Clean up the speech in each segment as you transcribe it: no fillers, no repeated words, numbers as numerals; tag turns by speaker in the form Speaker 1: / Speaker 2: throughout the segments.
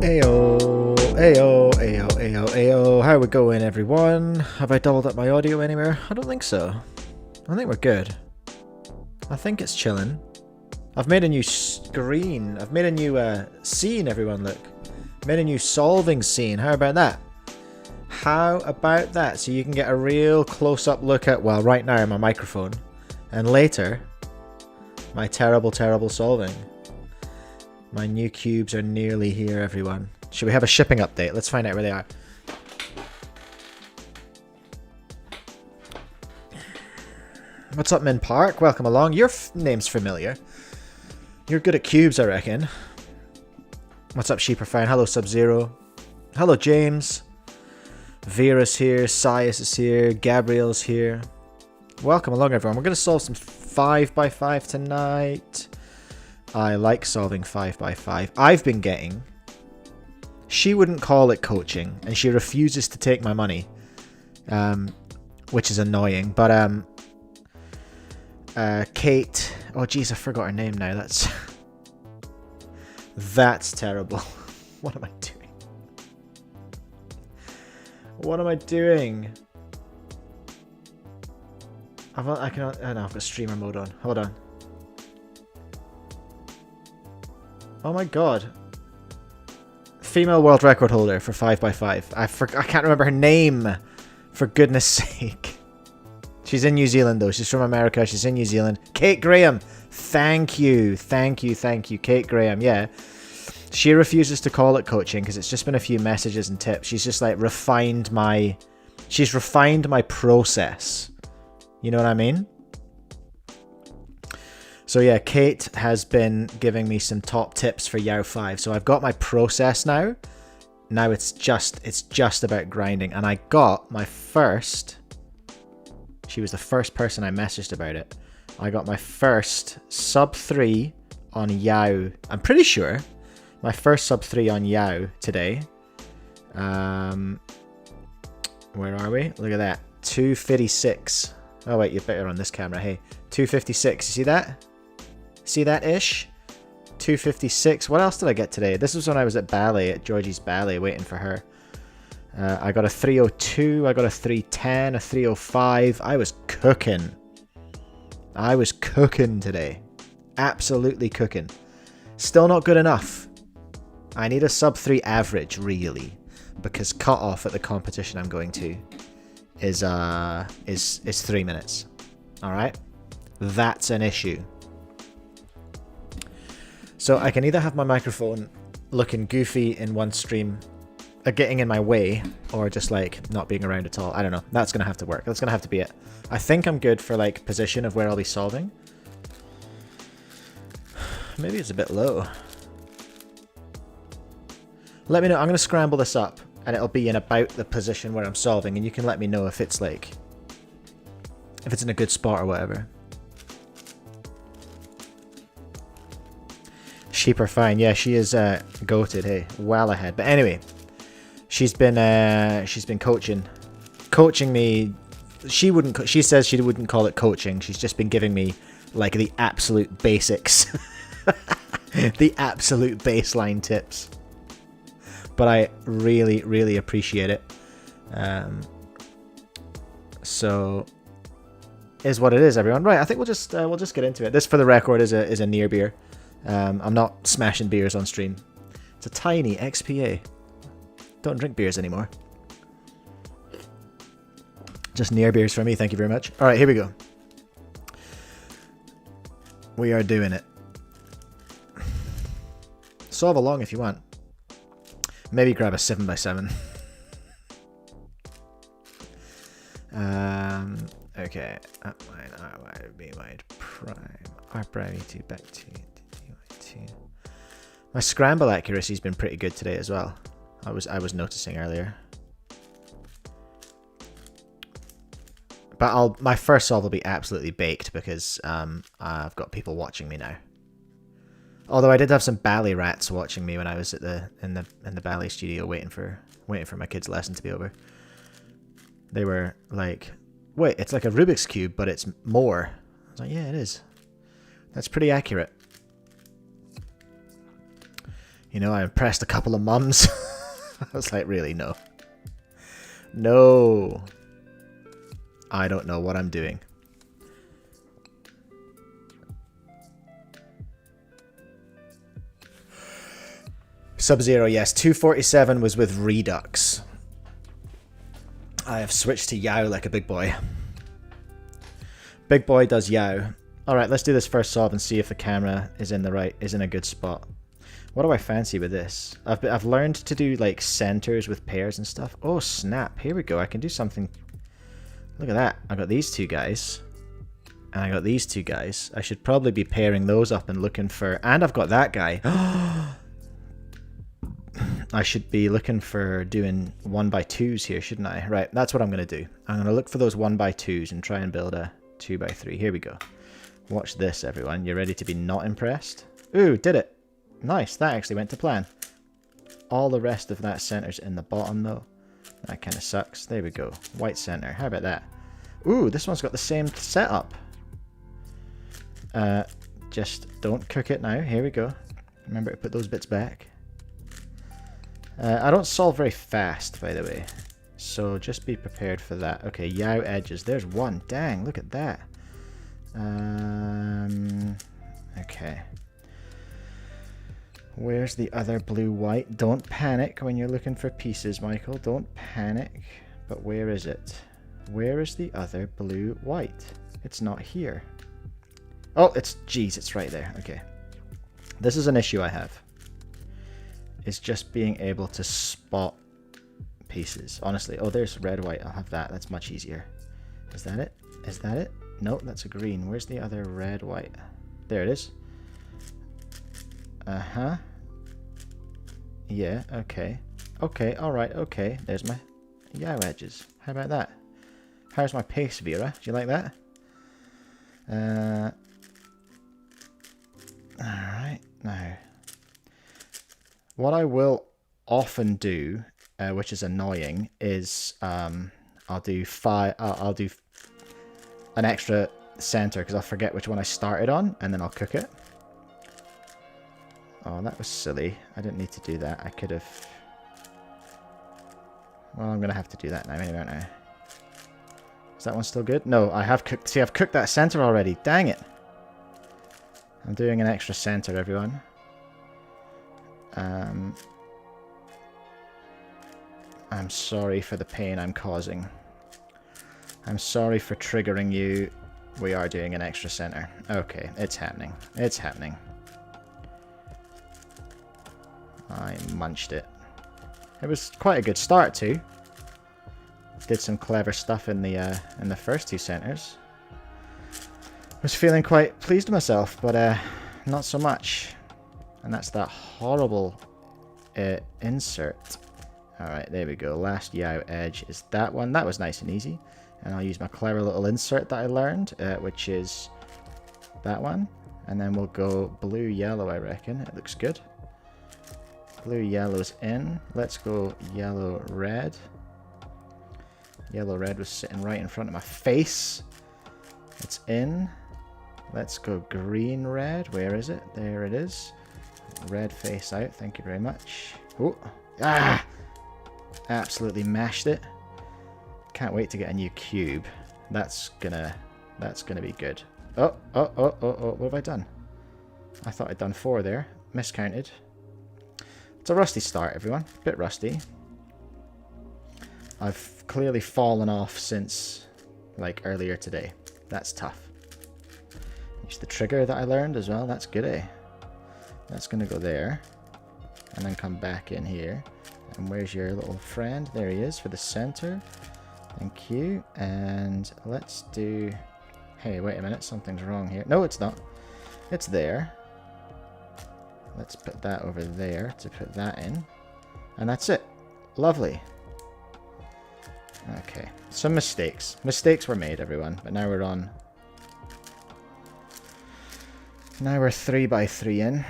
Speaker 1: Ayo, ayo, ayo, ayo, ayo. How we going, everyone? Have I doubled up my audio anywhere? I don't think so. I think we're good. I think it's chilling. I've made a new screen. I've made a new scene, everyone, look. Made a new solving scene. How about that? How about that? So you can get a real close-up look at, well, right now, my microphone. And later, my terrible, terrible solving. My new cubes are nearly here, everyone. Should we have a shipping update? Let's find out where they are. What's up, Min Park? Welcome along. Your name's familiar. You're good at cubes, I reckon. What's up, Sheeperfine? Hello, Sub-Zero. Hello, James. Vera's here. Sias is here. Gabriel's here. Welcome along, everyone. We're going to solve some 5x5 tonight. I like solving 5x5. I've been getting... She wouldn't call it coaching, and she refuses to take my money. Which is annoying, but Kate... Oh, jeez, I forgot her name now. That's terrible. What am I doing? What am I doing? Oh no, I've got streamer mode on. Hold on. Oh my god. Female world record holder for 5x5. I can't remember her name. For goodness sake. She's in New Zealand though. She's from America. She's in New Zealand. Kate Graham. Thank you. Thank you. Thank you. Kate Graham. Yeah. She refuses to call it coaching because it's just been a few messages and tips. She's just like she's refined my process. You know what I mean? So yeah, Kate has been giving me some top tips for Yau5. So I've got my process now. Now it's just about grinding. And I got my first... She was the first person I messaged about it. I got my first sub 3 on Yau. I'm pretty sure my first sub 3 on Yau today. Where are we? Look at that. 256. Oh wait, you're better on this camera. Hey, 256. You see that? See that ish? 256. What else did I get today? This was when I was at ballet, at Georgie's ballet, waiting for her. I got a 302. I got a 310. A 305. I was cooking. I was cooking today. Absolutely cooking. Still not good enough. I need a sub 3 average, really, because cut off at the competition I'm going to is 3 minutes. All right, that's an issue. So I can either have my microphone looking goofy in one stream, getting in my way, or just like not being around at all. I don't know. That's gonna have to work. That's gonna have to be it. I think I'm good for like position of where I'll be solving. Maybe it's a bit low. Let me know. I'm gonna scramble this up, and it'll be in about the position where I'm solving, and you can let me know if it's like, if it's in a good spot or whatever. Sheep are fine. Yeah, she is goated. Hey, well ahead. But anyway, she's been coaching me. She says she wouldn't call it coaching. She's just been giving me like the absolute basics, the absolute baseline tips. But I really, really appreciate it. So is what it is, everyone. Right, I think we'll just get into it. This, for the record, is a near beer. I'm not smashing beers on stream. It's a tiny XPA. Don't drink beers anymore. Just near beers for me, thank you very much. Alright, here we go. We are doing it. Solve along if you want. Maybe grab a 7x7. Okay. Up mine, R wide, B wide, prime, R prime, E2, back 2. My scramble accuracy's been pretty good today as well. I was noticing earlier. But my first solve will be absolutely baked because I've got people watching me now. Although I did have some ballet rats watching me when I was at in the ballet studio waiting for my kid's lesson to be over. They were like, "Wait, it's like a Rubik's Cube, but it's more." I was like, "Yeah, it is. That's pretty accurate." You know, I impressed a couple of mums. I was like, really, no. No. I don't know what I'm doing. Sub-Zero, yes. 247 was with Redux. I have switched to Yau like a big boy. Big boy does Yau. Alright, let's do this first solve and see if the camera is in a good spot. What do I fancy with this? I've learned to do like centers with pairs and stuff. Oh snap, here we go. I can do something. Look at that. I got these two guys. And I got these two guys. I should probably be pairing those up and looking for... And I've got that guy. I should be looking for doing 1x2s here, shouldn't I? Right, that's what I'm going to do. I'm going to look for those 1x2s and try and build a 2x3. Here we go. Watch this, everyone. You ready to be not impressed? Ooh, did it. Nice, that actually went to plan. All the rest of that center's in the bottom, though. That kind of sucks. There we go. White center. How about that? Ooh, this one's got the same setup. Just don't cook it now. Here we go. Remember to put those bits back. I don't solve very fast, by the way. So just be prepared for that. Okay, Yau edges. There's one. Dang, look at that. Okay. Where's the other blue-white? Don't panic when you're looking for pieces, Michael. Don't panic. But where is it? Where is the other blue-white? It's not here. Oh, geez, it's right there. Okay. This is an issue I have. It's just being able to spot pieces. Honestly. Oh, there's red, white. I'll have that. That's much easier. Is that it? Is that it? Nope, that's a green. Where's the other red, white? There it is. Uh-huh. Yeah, okay. Okay, alright, okay. There's my Yau edges. How about that? How's my pace, Vera? Do you like that? Alright, now. What I will often do, which is annoying, is I'll do an extra center because I'll forget which one I started on, and then I'll cook it. Oh, that was silly. I didn't need to do that. I could have... Well, I'm going to have to do that now, anyway, aren't I? Is that one still good? No, I have cooked... See, I've cooked that center already. Dang it. I'm doing an extra center, everyone. I'm sorry for the pain I'm causing. I'm sorry for triggering you. We are doing an extra center. Okay, it's happening. It's happening. I munched it. It was quite a good start too. Did some clever stuff in the first two centers. Was feeling quite pleased with myself, but not so much. And that's that horrible insert. Alright, there we go. Last Yau edge is that one. That was nice and easy. And I'll use my clever little insert that I learned, which is that one. And then we'll go blue-yellow, I reckon. It looks good. Blue-yellow's in. Let's go yellow-red. Yellow-red was sitting right in front of my face. It's in. Let's go green-red. Where is it? There it is. Red face out. Thank you very much. Oh, ah! Absolutely mashed it. Can't wait to get a new cube. That's gonna be good. Oh, what have I done? I thought I'd done 4 there. Miscounted. It's a rusty start, everyone. Bit rusty. I've clearly fallen off since, like, earlier today. That's tough. Use the trigger that I learned as well. That's good, eh? That's gonna go there. And then come back in here. And where's your little friend? There he is for the center. Thank you. And let's do... Hey, wait a minute. Something's wrong here. No, it's not. It's there. Let's put that over there to put that in. And that's it. Lovely. Okay. Some mistakes. Mistakes were made, everyone. But now we're on... Now we're 3x3 in.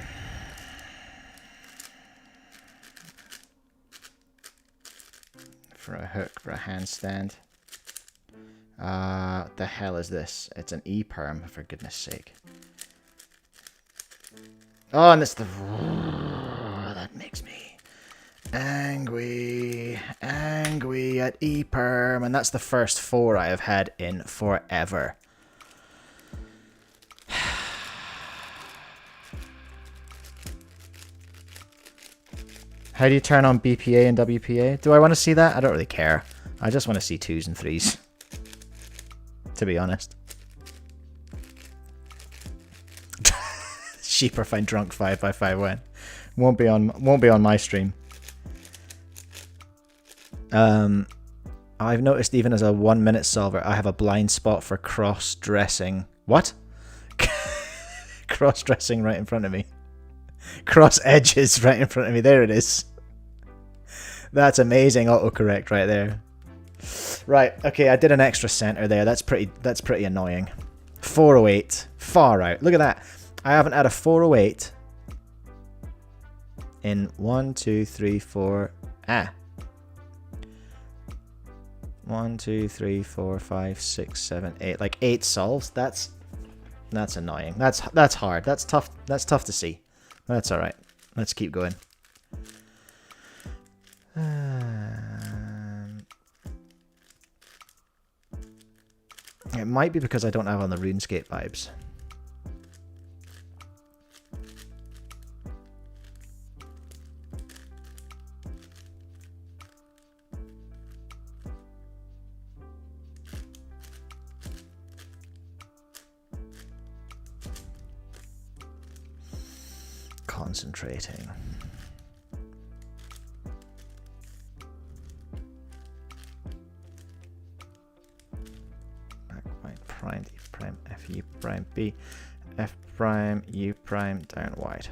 Speaker 1: For a hook, for a handstand. What the hell is this? It's an E-perm, for goodness sake. Oh, and it's the... that Angry at ePerm, and that's the first 4 I have had in forever. How do you turn on BPA and WPA? Do I want to see that? I don't really care. I just want to see 2s and 3s. To be honest. Sheeper find drunk 5x5 win. Won't be on my stream. I've noticed even as a 1-minute solver, I have a blind spot for cross-dressing. What? Cross-dressing right in front of me. Cross edges right in front of me. There it is. That's amazing autocorrect right there. Right, okay, I did an extra center there. That's pretty annoying. 408. Far out. Look at that. I haven't had a 408 in 1, 2, 3, 4. 1, 2, 3, 4, 5, 6, 7, 8. Like 8 solves. That's annoying. That's hard. That's tough. That's tough to see. That's all right. Let's keep going. It might be because I don't have on the RuneScape vibes. Concentrating. Back white primed E prime F U prime B F prime U prime down wide.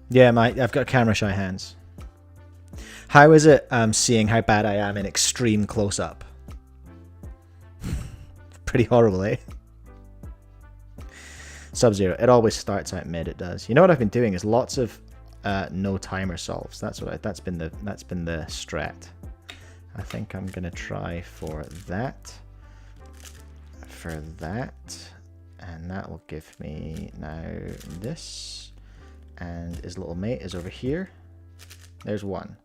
Speaker 1: Yeah, I've got camera shy hands. How is it seeing how bad I am in extreme close up? Pretty horrible, eh? Sub-Zero. It always starts out mid. It does. You know what I've been doing is lots of no timer solves. That's been the strat. I think I'm gonna try for that, and that will give me now this. And his little mate is over here. There's one.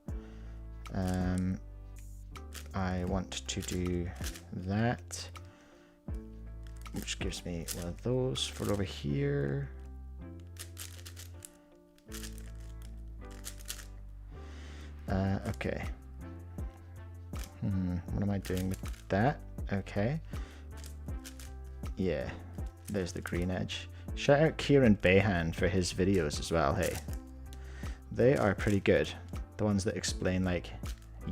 Speaker 1: I want to do that, which gives me one of those for over here. Okay. What am I doing with that? Okay. Yeah, there's the green edge. Shout out Kieran Behan for his videos as well, hey. They are pretty good. The ones that explain like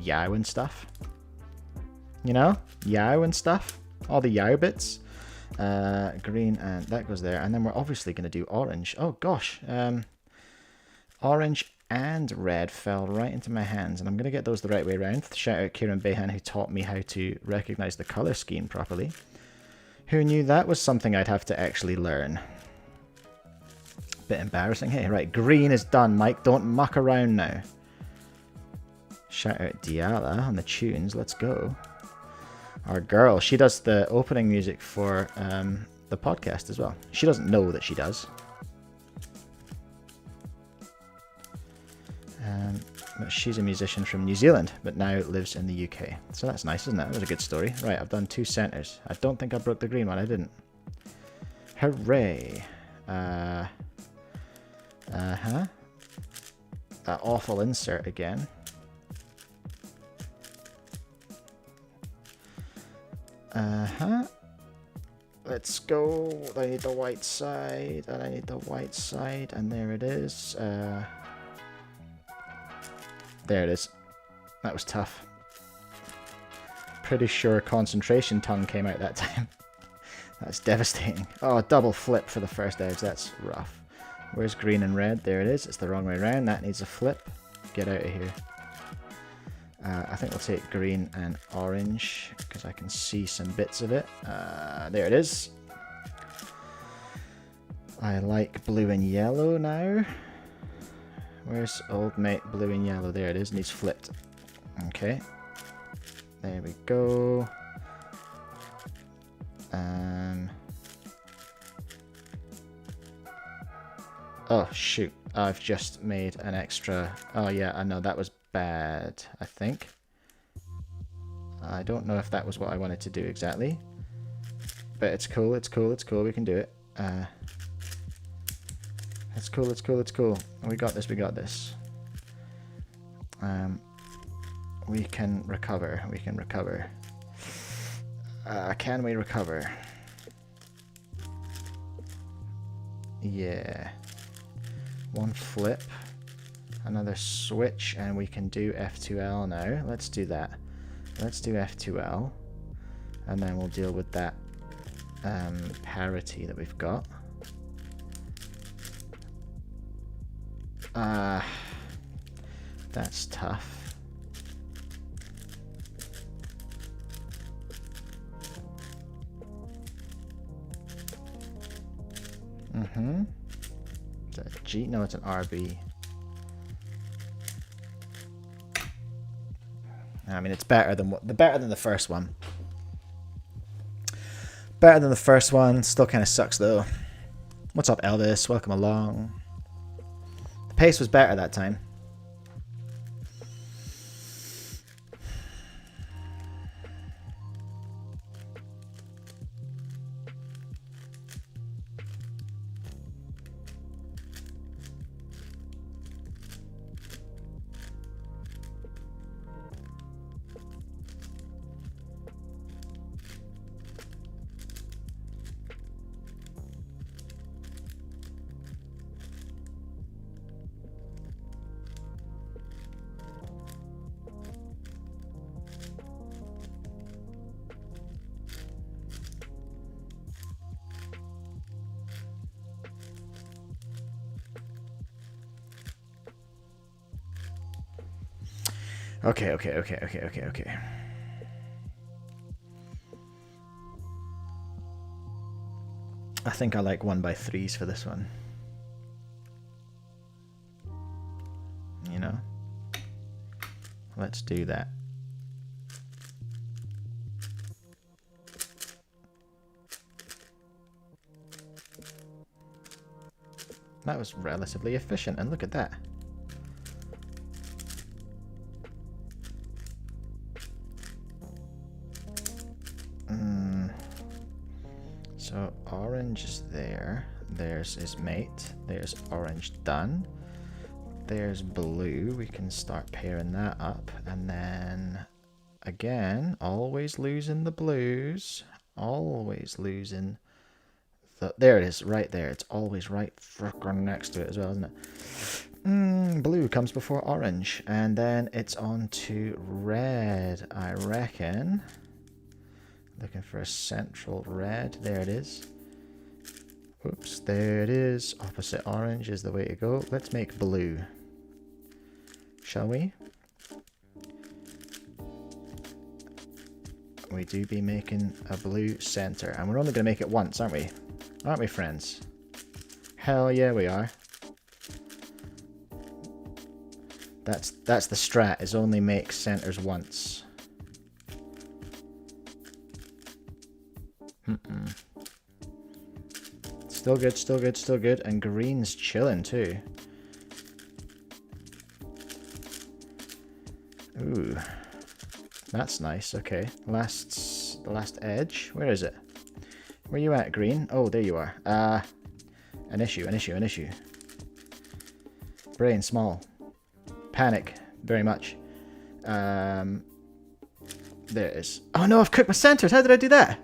Speaker 1: Yau and stuff. You know? Yau and stuff. All the Yau bits. Green, and that goes there. And then we're obviously going to do orange. Oh gosh. Orange and red fell right into my hands, and I'm going to get those the right way around. Shout out Kieran Behan, who taught me how to recognize the color scheme properly. Who knew that was something I'd have to actually learn? Bit embarrassing. Hey, right, green is done, Mike. Don't muck around now. Shout out Diala on the tunes. Let's go. Our girl, she does the opening music for the podcast as well. She doesn't know that she does. But she's a musician from New Zealand, but now lives in the UK. So that's nice, isn't it? That was a good story. Right, I've done 2 centers. I don't think I broke the green one. I didn't. Hooray. That awful insert again. Let's go. I need the white side, and I need the white side, and there it is. There it is. That was tough. Pretty sure concentration tongue came out that time. That's devastating. Oh, double flip for the first edge. That's rough. Where's green and red? There it is. It's the wrong way around. That needs a flip. Get out of here. I think we'll take green and orange because I can see some bits of it. There it is. I like blue and yellow now. Where's old mate blue and yellow? There it is. Needs flipped. Okay. There we go. Oh shoot. I've just made an extra... Oh yeah, I know that was bad, I think. I don't know if that was what I wanted to do exactly. But it's cool, it's cool, it's cool, we can do it. It's cool, it's cool, it's cool. We got this, we got this. We can recover, we can recover. Can we recover? Yeah. One flip. Another switch, and we can do F2L now. Let's do that. Let's do F2L. And then we'll deal with that parity that we've got. That's tough. Is that a G? No, it's an RB. I mean, it's better than the first one. Better than the first one. Still kind of sucks though. What's up, Elvis? Welcome along. The pace was better that time. Okay. I think I like 1x3s for this one. You know? Let's do that. That was relatively efficient, and look at that. So orange is there. There's his mate. There's orange done. There's blue. We can start pairing that up. And then, again, always losing the blues. Always losing the... There it is, right there. It's always right frickin' next to it as well, isn't it? Blue comes before orange. And then it's on to red, I reckon. Looking for a central red. There it is. Oops, there it is. Opposite orange is the way to go. Let's make blue. Shall we? We do be making a blue center. And we're only going to make it once, aren't we? Aren't we, friends? Hell yeah, we are. That's the strat, is only make centers once. Still good, still good, still good. And green's chilling too. Ooh. That's nice, okay. The last edge. Where is it? Where you at, green? Oh, there you are. An issue. Brain small. Panic, very much. There it is. Oh no, I've cooked my centers. How did I do that?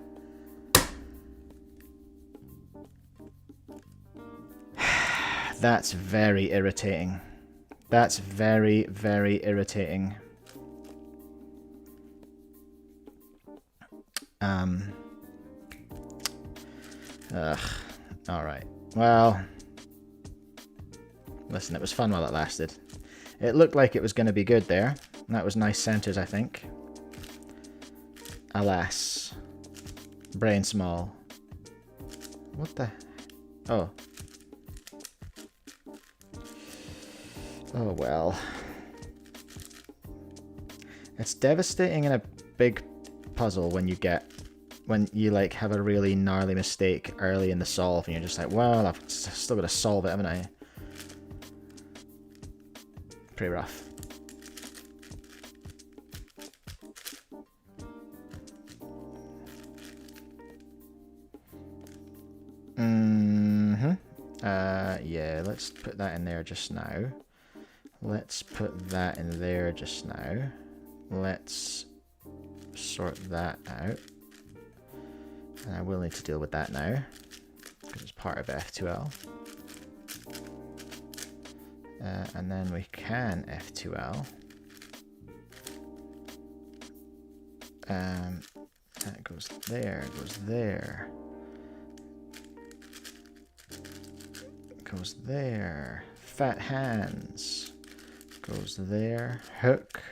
Speaker 1: That's very irritating. That's very, very irritating. Alright. Well, listen, it was fun while it lasted. It looked like it was going to be good there. That was nice centers, I think. Alas. Brain small. What the... Oh. Oh well. It's devastating in a big puzzle when you like have a really gnarly mistake early in the solve and you're just like, well, I've still got to solve it, haven't I? pretty rough. Yeah, let's put that in there just now. Let's put that in there just now. Let's sort that out. And I will need to deal with that now, because it's part of F2L. And then we can F2L. That goes there, goes there. Goes there. Fat hands. Goes there. Hook.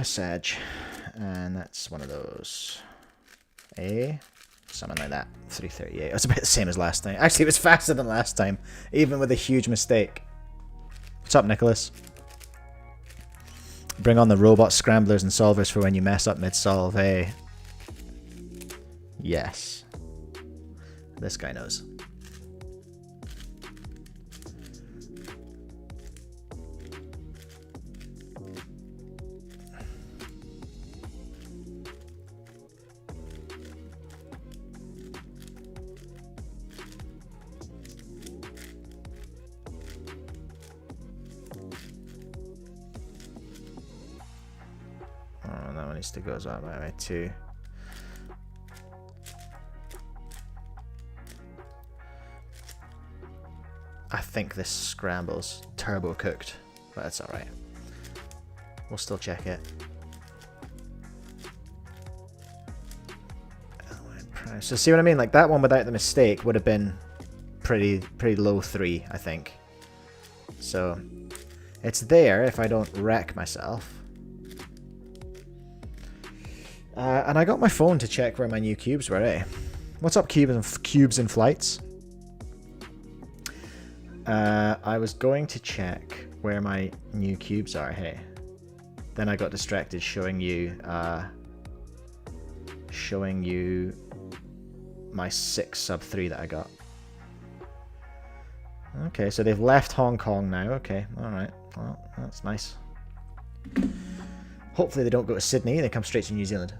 Speaker 1: Sag. And that's one of those. Something like that. 338. It's about the same as last time. Actually, it was faster than last time, even with a huge mistake. What's up, Nicholas? Bring on the robot scramblers and solvers for when you mess up mid-solve, eh? Yes. This guy knows. Oh, that one needs to go up by 2. I think this scramble's turbo cooked, but that's alright. We'll still check it. So see what I mean? Like that one without the mistake would have been pretty low 3, I think. So it's there if I don't wreck myself. And I got my phone to check where my new cubes were, eh? What's up, cubes and flights? I was going to check where my new cubes are, hey. Then I got distracted showing you my 6 sub 3 that I got. Okay, so they've left Hong Kong now. Okay, alright. Well, that's nice. Hopefully they don't go to Sydney, they come straight to New Zealand.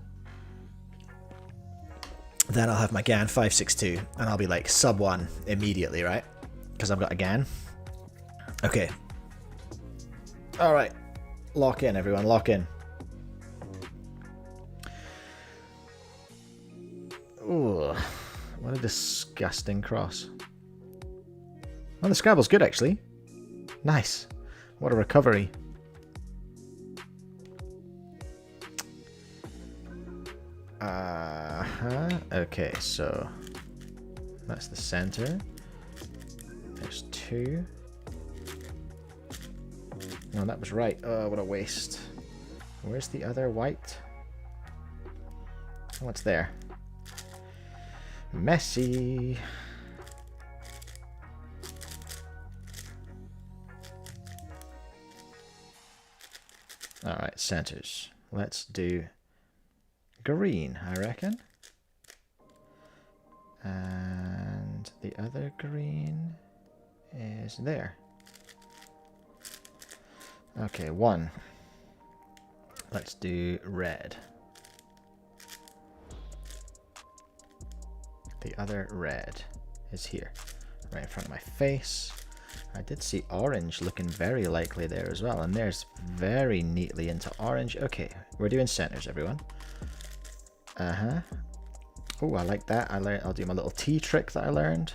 Speaker 1: Then I'll have my GAN 562, and I'll be like sub 1 immediately, right? Because I've got a GAN. Okay. Alright. Lock in, everyone. Lock in. Ooh. What a disgusting cross. Well, the Scrabble's good, actually. Nice. What a recovery. Okay, so that's the center. There's 2. No, that was right. Oh, what a waste. Where's the other white? Oh, it's there. Messy. Alright, centers. Let's do green, I reckon. And the other green is there. Okay, 1. Let's do red. The other red is here, right in front of my face. I did see orange looking very likely there as well, and there's very neatly into orange. Okay, we're doing centers, everyone. Oh, I like that. I'll do my little T trick that I learned.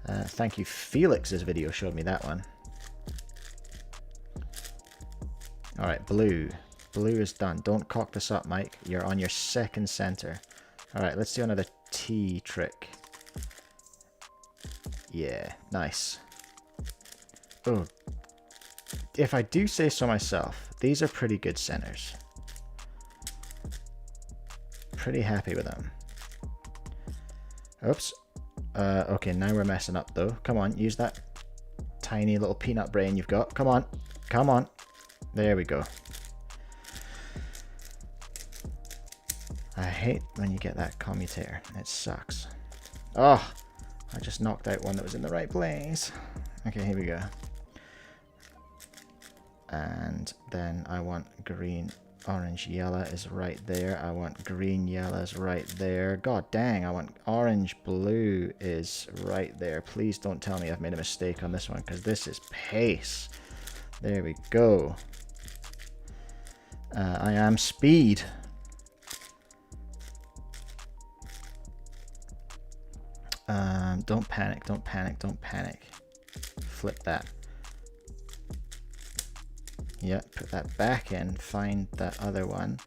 Speaker 1: Thank you, Felix's video showed me that one. All right, blue. Blue is done. Don't cock this up, Mike. You're on your second center. All right, let's do another T trick. Yeah, nice. Oh, if I do say so myself, these are pretty good centers. Pretty happy with them. Oops. Okay, now we're messing up though. Come on, use that tiny little peanut brain you've got. Come on, come on. There we go. I hate when you get that commutator. It sucks. Oh, I just knocked out one that was in the right place. Okay, here we go. And then I want green, orange, yellow is right there. I want green, yellow is right there. God dang, I want orange, blue is right there. Please don't tell me I've made a mistake on this one, because this is pace. There we go. I am speed. Don't panic, don't panic, don't panic. Flip that. Yep, put that back in, find that other one.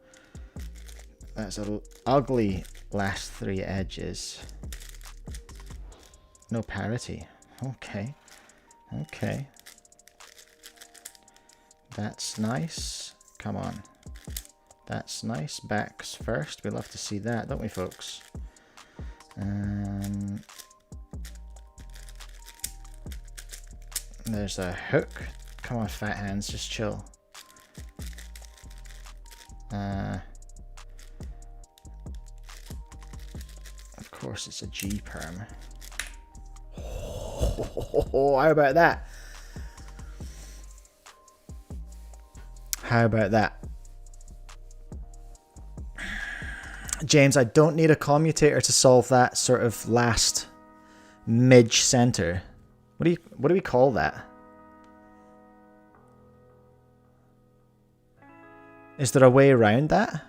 Speaker 1: That's an ugly last 3 edges. No parity. Okay. Okay. That's nice. Come on. That's nice. Backs first. We love to see that, don't we, folks? There's a hook. Come on, fat hands, just chill. Of course, it's a G perm. Oh, how about that? How about that? James, I don't need a commutator to solve that sort of last midge center. What do we call that? Is there a way around that?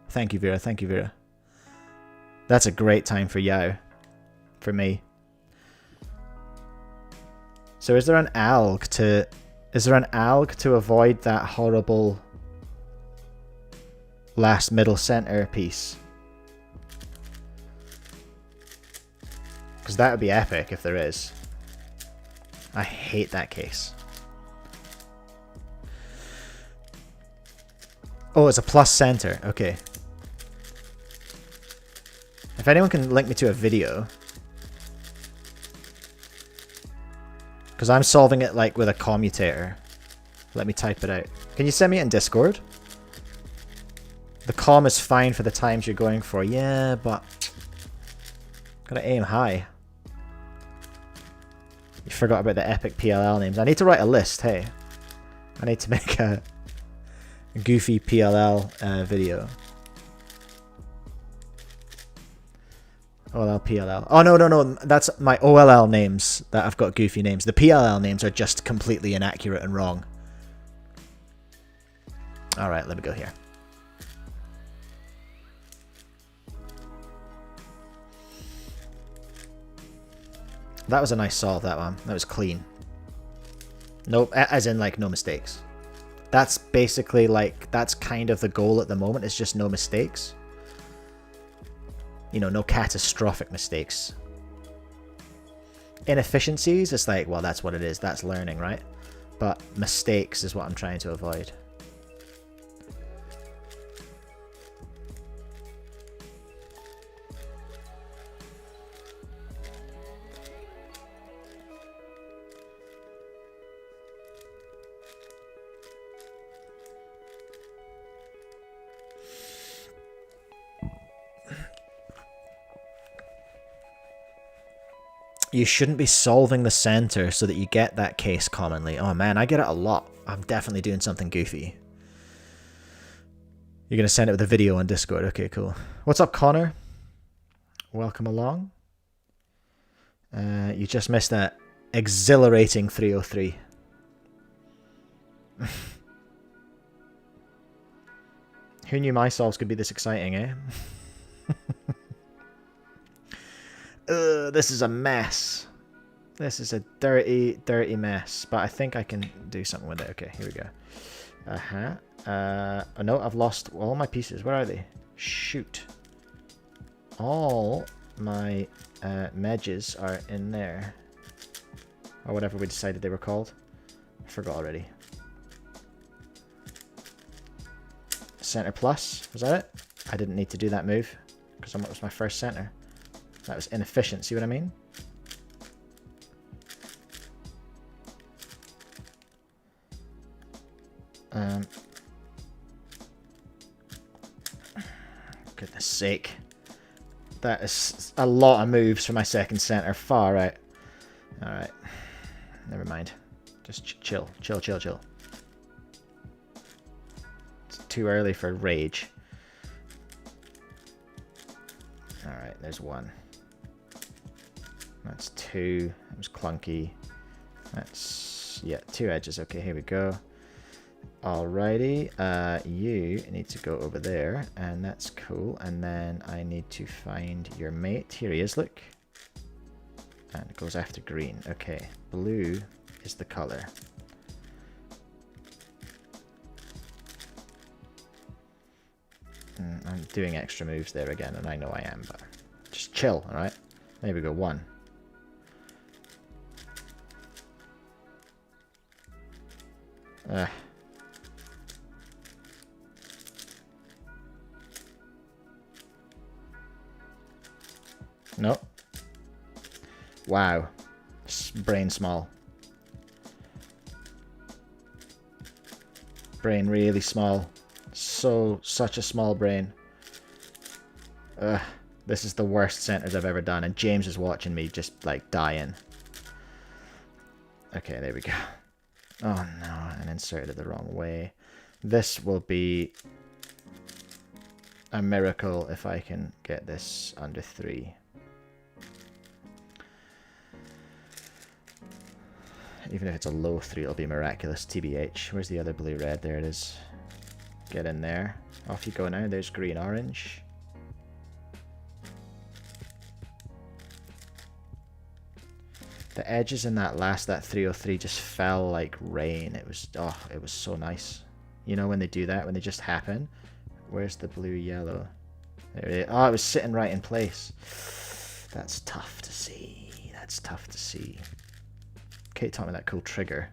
Speaker 1: Thank you, Vera. Thank you, Vera. That's a great time for Yau. For me. So is there an alg to avoid that horrible last middle center piece? Because that would be epic if there is. I hate that case. Oh, it's a plus center. Okay. If anyone can link me to a video. Because I'm solving it like with a commutator. Let me type it out. Can you send me it in Discord? The comm is fine for the times you're going for. Yeah, but gotta aim high. You forgot about the epic PLL names. I need to write a list, hey. I need to make a goofy PLL video. OLL, PLL. Oh, no. That's my OLL names that I've got goofy names. The PLL names are just completely inaccurate and wrong. Alright, let me go here. That was a nice solve, that one. That was clean. Nope, as in like no mistakes. That's basically like, that's kind of the goal at the moment, is just no mistakes. You know, no catastrophic mistakes. Inefficiencies, it's like, well, that's what it is. That's learning, right? But mistakes is what I'm trying to avoid. You shouldn't be solving the center so that you get that case commonly. Oh man, I get it a lot. I'm definitely doing something goofy. You're going to send it with a video on Discord. Okay, cool. What's up, Connor? Welcome along. You just missed that exhilarating 303. Who knew my solves could be this exciting, eh? This is a mess. This is a dirty, dirty mess. But I think I can do something with it. Okay, here we go. Oh no, I've lost all my pieces. Where are they? Shoot. All my medges are in there. Or whatever we decided they were called. I forgot already. Center plus. Was that it? I didn't need to do that move. Because that was my first center. That was inefficient, see what I mean? Goodness sake. That is a lot of moves for my second center. Far out. Alright. Never mind. Just chill. Chill, chill, chill. It's too early for rage. Alright, there's one. That's two. That was clunky. That's, yeah, 2 edges. Okay, here we go. Alrighty, you need to go over there, and that's cool. And then I need to find your mate. Here he is, look. And it goes after green. Okay, blue is the color. I'm doing extra moves there again, and I know I am, but just chill, alright? There we go, 1. Nope. Wow. Brain small. Brain really small. Such a small brain. This is the worst centers I've ever done, and James is watching me just like dying. Okay, there we go. Oh no, I inserted it the wrong way. This will be a miracle if I can get this under 3. Even if it's a low 3, it'll be miraculous. TBH. Where's the other blue-red? There it is. Get in there. Off you go now. There's green-orange. The edges in that 303 just fell like rain. It was, oh, it was so nice. You know when they do that, when they just happen? Where's the blue-yellow? There it is. Oh, it was sitting right in place. That's tough to see. That's tough to see. Kate taught me that cool trigger,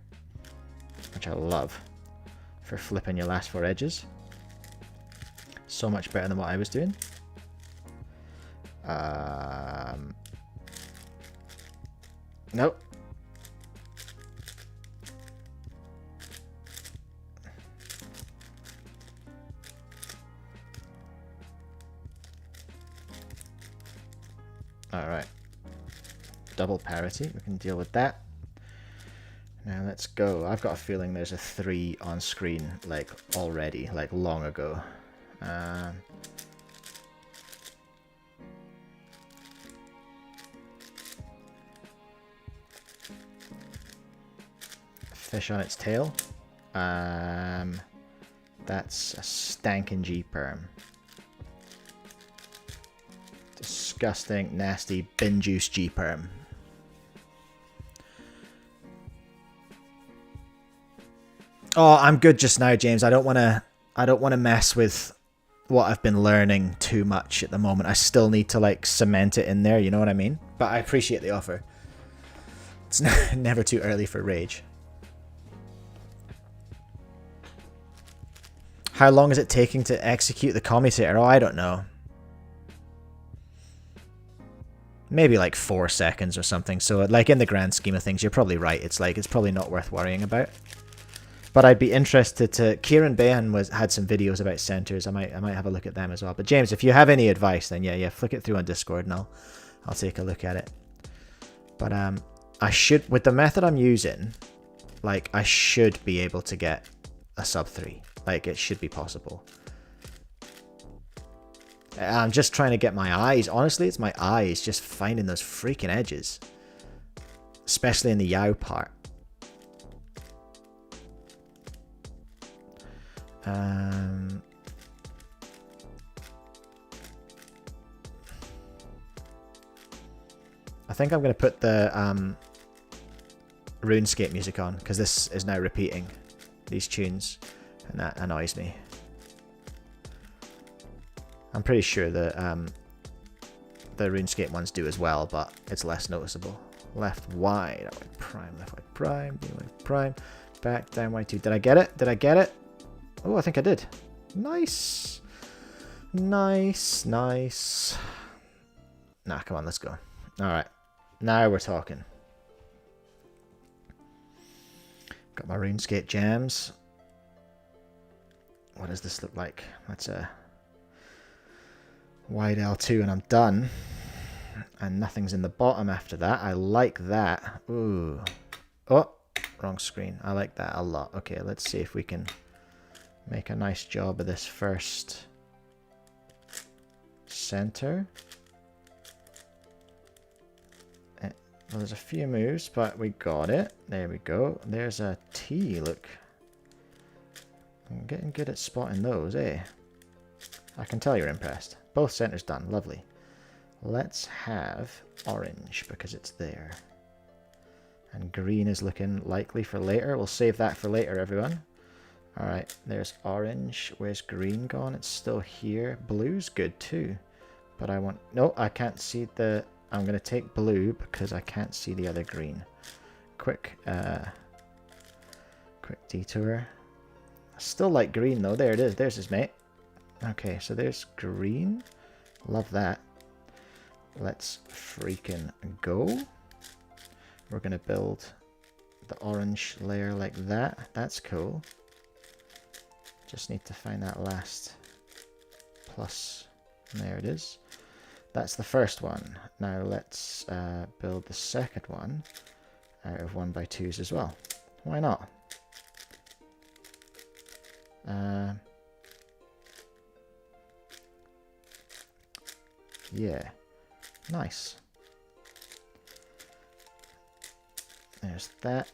Speaker 1: which I love, for flipping your last 4 edges. So much better than what I was doing. Nope. Alright. Double parity, we can deal with that. Now let's go. I've got a feeling there's a 3 on screen, like, already, like, long ago. Fish on its tail. That's a stankin' G-perm. Disgusting, nasty, bin juice G-perm. Oh, I'm good just now, James. I don't want to mess with what I've been learning too much at the moment. I still need to like cement it in there, you know what I mean? But I appreciate the offer. It's never too early for rage. How long is it taking to execute the commutator? Oh, I don't know. Maybe like 4 seconds or something. So like in the grand scheme of things, you're probably right. It's like it's probably not worth worrying about. But I'd be interested to. Kieran Behan had some videos about centers. I might have a look at them as well. But James, if you have any advice, then yeah, flick it through on Discord and I'll take a look at it. But I should, with the method I'm using, like I should be able to get a sub 3. Like it should be possible. I'm just trying to get my eyes. Honestly, it's my eyes just finding those freaking edges, especially in the Yau part. I think I'm going to put the RuneScape music on because this is now repeating these tunes and that annoys me. I'm pretty sure that the RuneScape ones do as well, but it's less noticeable. Left wide, up wide prime, left wide prime, D wide prime, back down wide 2. Did I get it? Did I get it? Oh, I think I did. Nice. Nice, nice. Nah, come on, let's go. Alright. Now we're talking. Got my RuneScape jams. What does this look like? That's a Wide L2 and I'm done. And nothing's in the bottom after that. I like that. Ooh. Oh, wrong screen. I like that a lot. Okay, let's see if we can make a nice job of this first center. Well, there's a few moves, but we got it. There we go. There's a T, look. I'm getting good at spotting those, eh? I can tell you're impressed. Both centers done. Lovely. Let's have orange because it's there. And green is looking likely for later. We'll save that for later, everyone. Alright, there's orange. Where's green gone? It's still here. Blue's good too. But I want... No, I can't see the... I'm going to take blue because I can't see the other green. Quick detour. I still like green though. There it is. There's his mate. Okay, so there's green. Love that. Let's freaking go. We're going to build the orange layer like that. That's cool. Just need to find that last plus. And there it is. That's the first one. Now let's build the second one out of 1x2s as well. Why not? Yeah. Nice. There's that.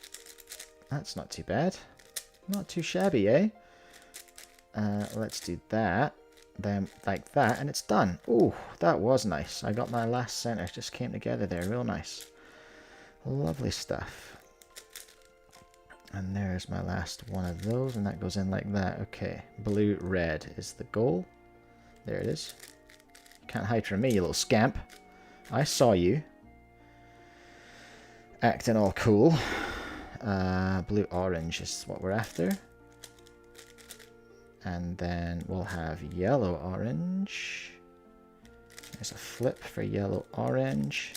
Speaker 1: That's not too bad. Not too shabby, eh? Let's do that. Then like that, and it's done. Oh, that was nice. I got my last center. Just came together there. Real nice. Lovely stuff. And there's my last one of those, and that goes in like that. Okay. Blue, red is the goal. There it is. Can't hide from me, you little scamp. I saw you. Acting all cool. Blue, orange is what we're after. And then we'll have yellow, orange. There's a flip for yellow, orange.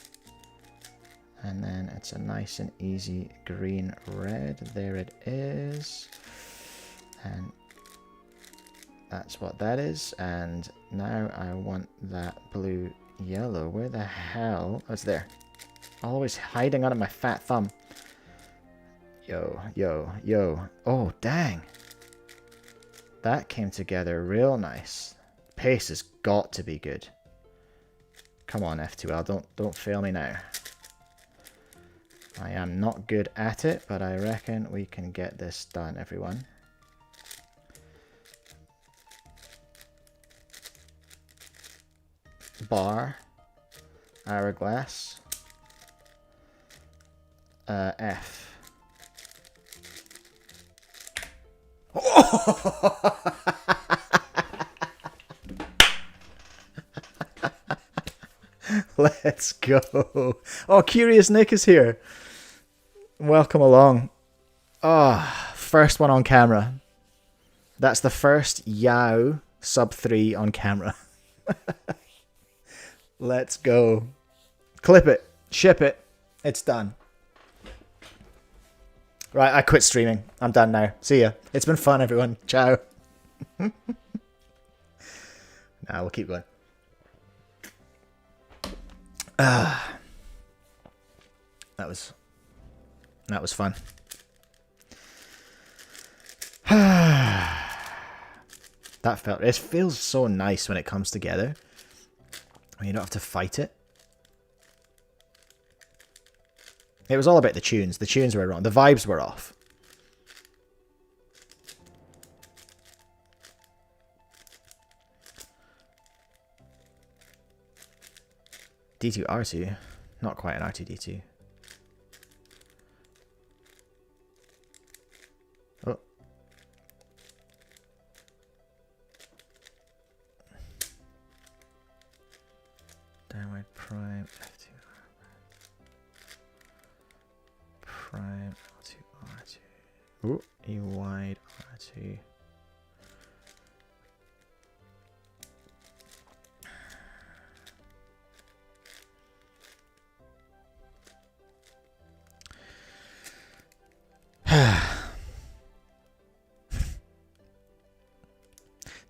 Speaker 1: And then it's a nice and easy green, red. There it is. And that's what that is. And now I want that blue, yellow. Where the hell? Oh, it's there. Always hiding under my fat thumb. Yo, yo, yo. Oh, dang. That came together real nice. Pace has got to be good. Come on, F2L. Don't fail me now. I am not good at it, but I reckon we can get this done, everyone. Bar. Hourglass. F. Let's go. Oh, Curious Nick is here. Welcome along. Ah, first one on camera. That's the first Yau sub 3 on camera. Let's go. Clip it. Ship it. It's done. Right, I quit streaming. I'm done now. See ya. It's been fun, everyone. Ciao. Nah, we'll keep going. That was fun. It feels so nice when it comes together. When you don't have to fight it. It was all about the tunes. The tunes were wrong. The vibes were off. D2 R2. Not quite an R2D2. Oh. Downward prime F2. Prime L2 R2. Ooh, E wide R2.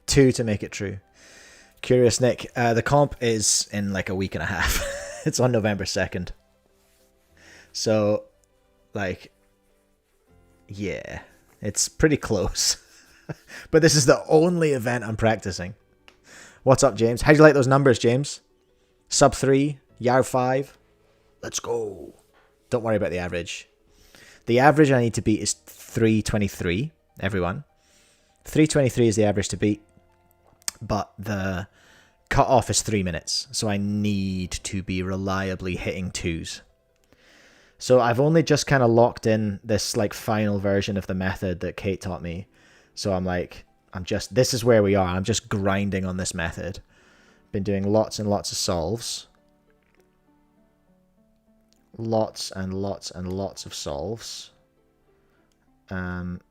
Speaker 1: Two to make it true. Curious Nick, the comp is in like a week and a half. It's on November 2nd. So, like, yeah, it's pretty close. But this is the only event I'm practicing. What's up, James? How do you like those numbers, James? Sub 3, Yau5. Let's go. Don't worry about the average. The average I need to beat is 323, everyone. 323 is the average to beat. But the cutoff is 3 minutes. So I need to be reliably hitting 2s. So I've only just kind of locked in this like final version of the method that Kate taught me. So I'm like, this is where we are. I'm just grinding on this method. Been doing lots and lots of solves. Lots and lots and lots of solves. I'm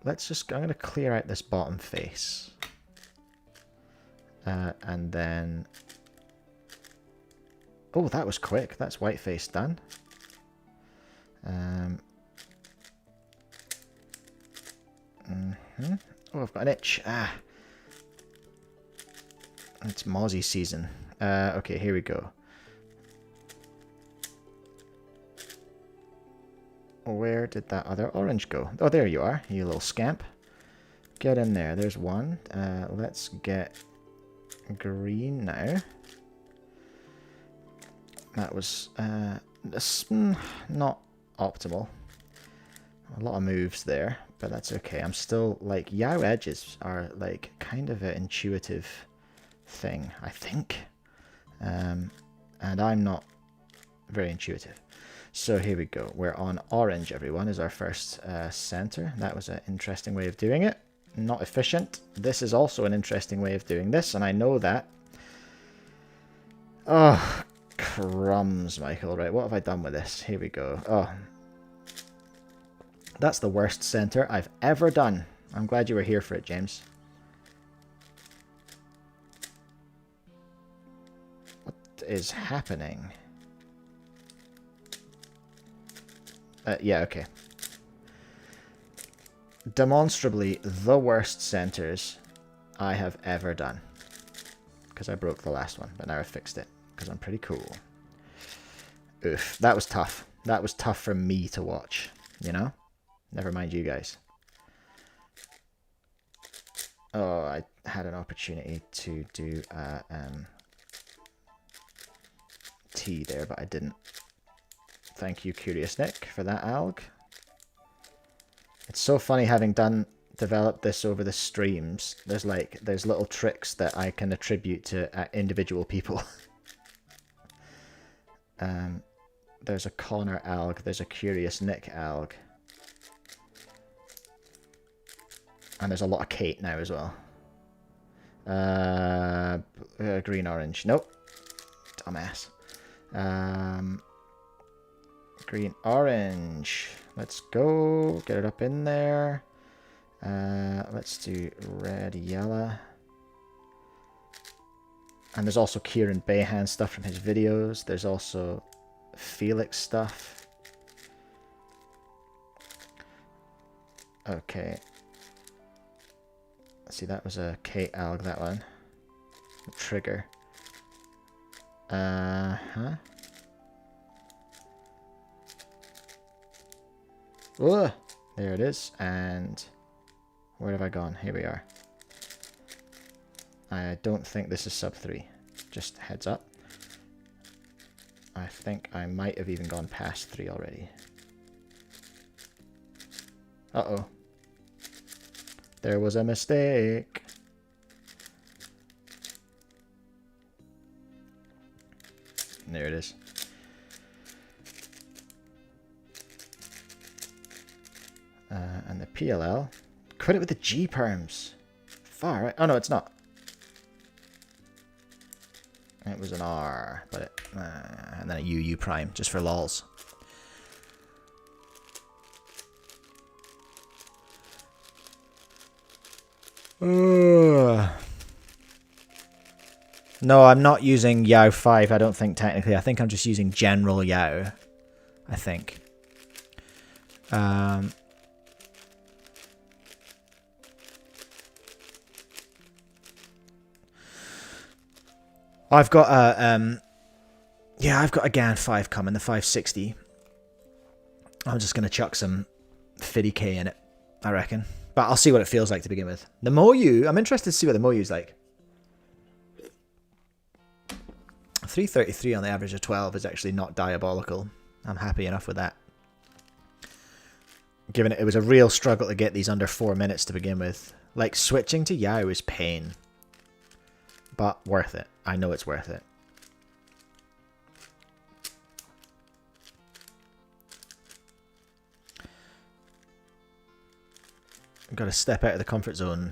Speaker 1: going to clear out this bottom face. And then, oh, that was quick. That's white face done. Oh, I've got an itch. It's Mozzie season. Okay, here we go. Where did that other orange go? Oh, there you are, you little scamp. Get in there. There's one. Let's get green now. That was not optimal. A lot of moves there, but that's okay. I'm still like, Yau edges are like kind of an intuitive thing, I think. And I'm not very intuitive. So here we go. We're on orange, everyone, is our first center. That was an interesting way of doing it. Not efficient. This is also an interesting way of doing this, and I know that. Oh, crumbs, Michael. Right, what have I done with this? Here we go. Oh, that's the worst center I've ever done. I'm glad you were here for it, James. What is happening? Yeah, okay. Demonstrably the worst centers I have ever done. Because I broke the last one, but now I fixed it. Because I'm pretty cool. Oof, that was tough. That was tough for me to watch, you know? Never mind you guys. Oh, I had an opportunity to do T there, but I didn't. Thank you, Curious Nick, for that alg. It's so funny having developed this over the streams. There's little tricks that I can attribute to individual people. There's a Connor alg. There's a Curious Nick alg. And there's a lot of Kate now as well. Green orange. Nope. Dumbass. Green orange. Let's go. Get it up in there. Let's do red yellow. And there's also Kieran Bayhan stuff from his videos. There's also Felix stuff. Okay. See, that was a Kate alg, that one. Trigger. Uh-huh. Oh, there it is. And where have I gone? Here we are. I don't think this is sub 3. Just heads up. I think I might have even gone past 3 already. Uh-oh. There was a mistake. There it is. And the PLL. Quit it with the G perms. Far right. Oh no, it's not. It was an R, but it, and then a UU prime, just for lols. No, I'm not using Yau5, I don't think, technically. I think I'm just using general Yau. I think. I've got a yeah, I've got a Yau5 coming, the 560. I'm just gonna chuck some 50k in it, I reckon. But I'll see what it feels like to begin with. The Moyu, I'm interested to see what the Moyu's like. 333 on the average of 12 is actually not diabolical. I'm happy enough with that. Given it was a real struggle to get these under 4 minutes to begin with. Like, switching to Yau is pain. But worth it. I know it's worth it. I've got to step out of the comfort zone.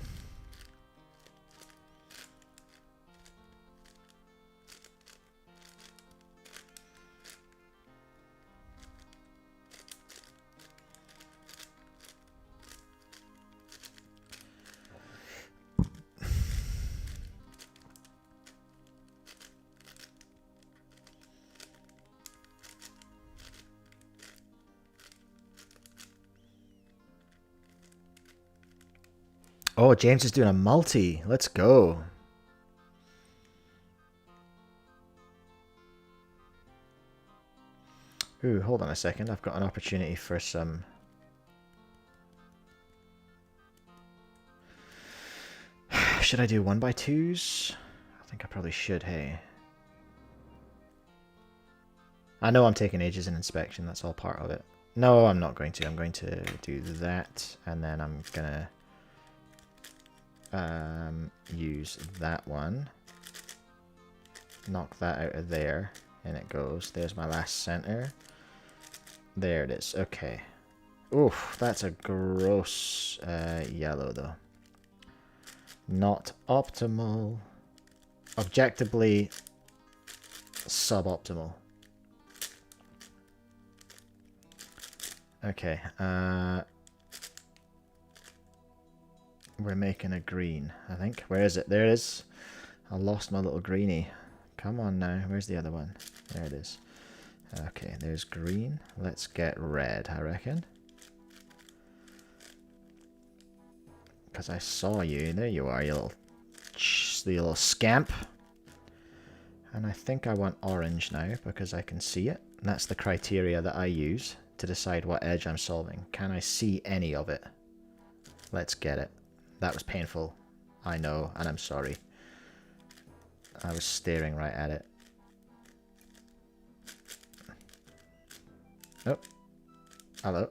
Speaker 1: Oh, James is doing a multi. Let's go. Ooh, hold on a second. I've got an opportunity for some... Should I do 1x2s? I think I probably should, hey. I know I'm taking ages in inspection. That's all part of it. No, I'm not going to. I'm going to do that, and then I'm going to... use that one, knock that out of there, and it goes. There's my last center. There it is. Okay. Oof, that's a gross yellow though. Not optimal. Objectively suboptimal. Okay. We're making a green, I think. Where is it? There it is. I lost my little greenie. Come on now. Where's the other one? There it is. Okay, there's green. Let's get red, I reckon. Because I saw you. There you are, you little scamp. And I think I want orange now because I can see it. And that's the criteria that I use to decide what edge I'm solving. Can I see any of it? Let's get it. That was painful. I know, and I'm sorry. I was staring right at it. Oh. Hello.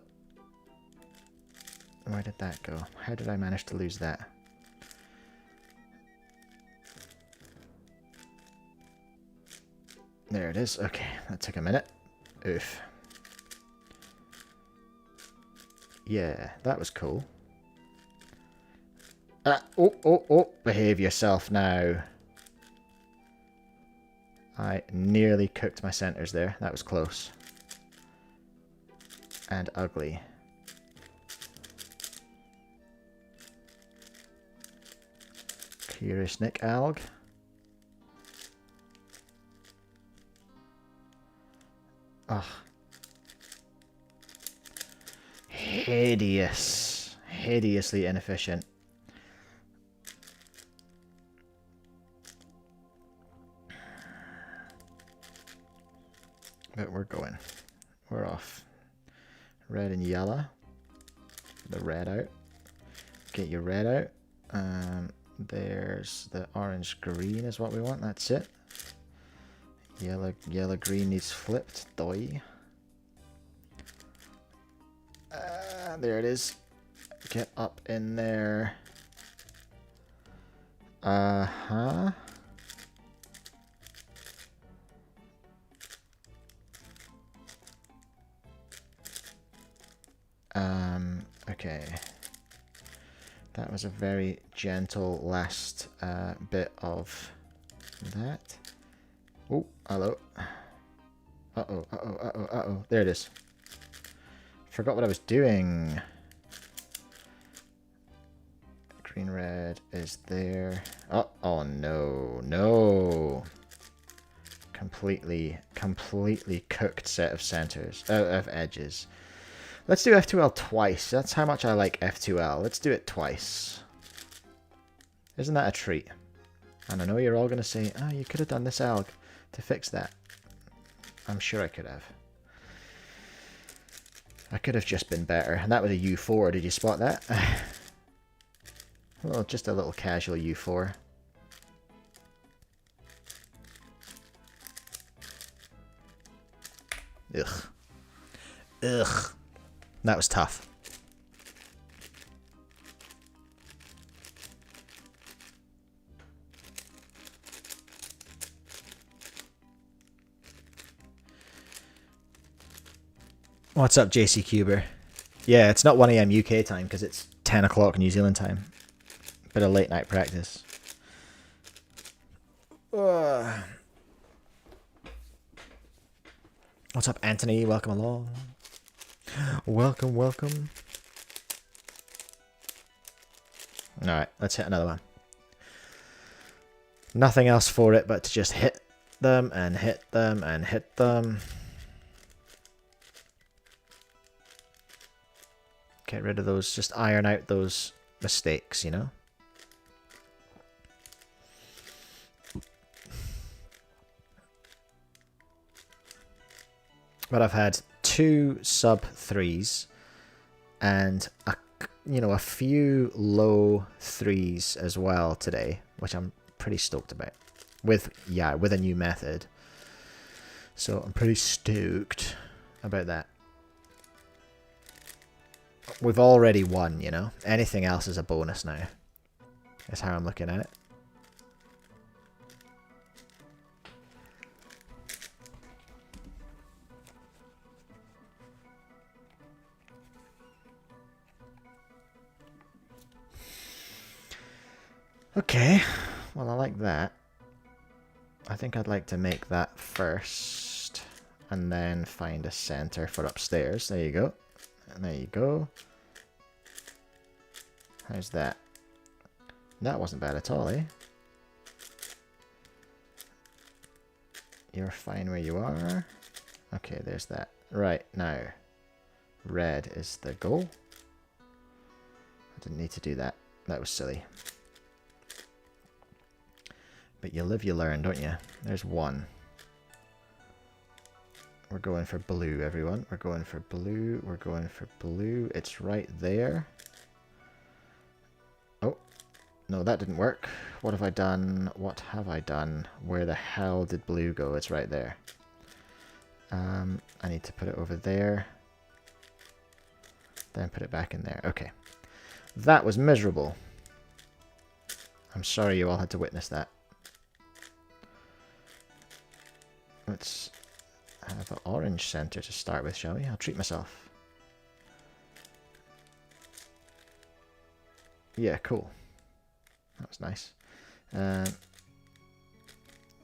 Speaker 1: Where did that go? How did I manage to lose that? There it is. Okay, that took a minute. Oof. Yeah, that was cool. Oh, behave yourself now. I nearly cooked my centers there. That was close. And ugly. Kurishnik alg. Ugh. Hideous. Hideously inefficient. But we're going. We're off. Red and yellow. The red out. Get your red out. There's the orange green is what we want. That's it. Yellow green needs flipped. Doi. There it is. Get up in there. Uh-huh. Okay. That was a very gentle last bit of that. Oh, hello. Uh-oh, uh-oh, uh-oh, uh-oh. There it is. Forgot what I was doing. Green, red is there. Oh no, no. Completely cooked set of centers, of edges. Let's do F2L twice. That's how much I like F2L. Let's do it twice. Isn't that a treat? And I know you're all going to say, oh, you could have done this alg to fix that. I'm sure I could have. I could have just been better. And that was a U4. Did you spot that? Well, just a little casual U4. Ugh. Ugh. That was tough. What's up, JC Cuber? Yeah, it's not 1 AM UK time because it's 10 o'clock New Zealand time. Bit of late night practice. What's up, Anthony? Welcome along. Welcome, welcome. Alright, let's hit another one. Nothing else for it but to just hit them and hit them and hit them. Get rid of those, just iron out those mistakes, you know? But I've had 2 sub 3s and a few low 3s as well today, which I'm pretty stoked about. With a new method. So I'm pretty stoked about that. We've already won, you know? Anything else is a bonus now. That's how I'm looking at it. Okay, well, I like that. I think I'd like to make that first and then find a center for upstairs. There you go. And there you go. How's that? That wasn't bad at all, eh? You're fine where you are. Okay, there's that. Right, now. Red is the goal. I didn't need to do that. That was silly. But you live, you learn, don't you? There's one. We're going for blue, everyone. We're going for blue. We're going for blue. It's right there. Oh, no, that didn't work. What have I done? What have I done? Where the hell did blue go? It's right there. I need to put it over there. Then put it back in there. Okay. That was miserable. I'm sorry you all had to witness that. Let's have an orange center to start with, shall we? I'll treat myself. Yeah, cool. That was nice.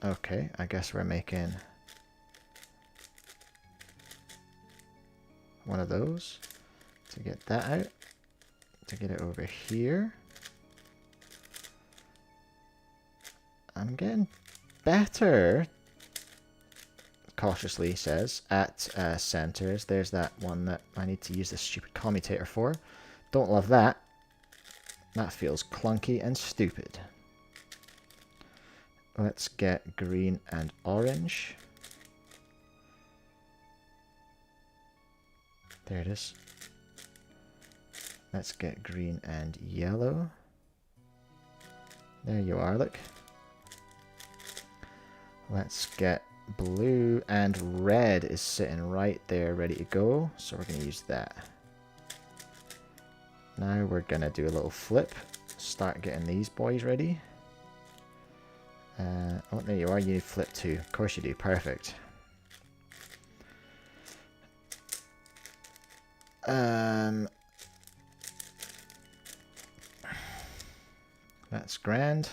Speaker 1: Okay, I guess we're making one of those to get that out, to get it over here. I'm getting better, cautiously says, at centers. There's that one that I need to use this stupid commutator for. Don't love that. That feels clunky and stupid. Let's get green and orange. There it is. Let's get green and yellow. There you are, look. Let's get blue and red is sitting right there ready to go. So we're going to use that. Now we're going to do a little flip. Start getting these boys ready. Oh, there you are. You flip too. Of course you do. Perfect. That's grand.